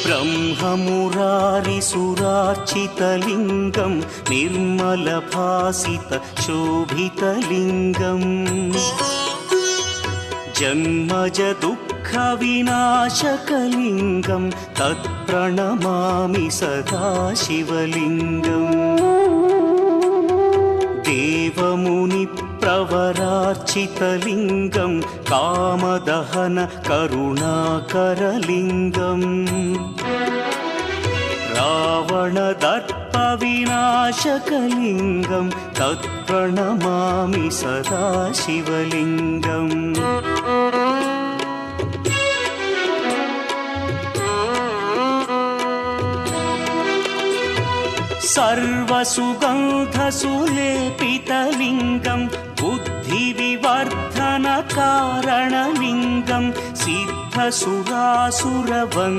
ब्रह्ममुरारिसुरार्चितलिङ्गं निर्मलभासितशोभितलिङ्गम् जन्मजदुःखविनाशकलिङ्गं तत्प्रणमामि सदा शिवलिङ्गम् देवमुनिप्रवरार्चितलिङ्गं कामदहन करुणाकरलिङ्गम् रावणदर्पविनाशकलिङ्गं तत्प्रणमामि सदा शिवलिङ्गम् सर्वसुगन्धसुलेपितलिङ्गं बुद्धिविवर्धनकारणलिङ्गं सिद्धसुरासुरवन्द्यलिङ्गम्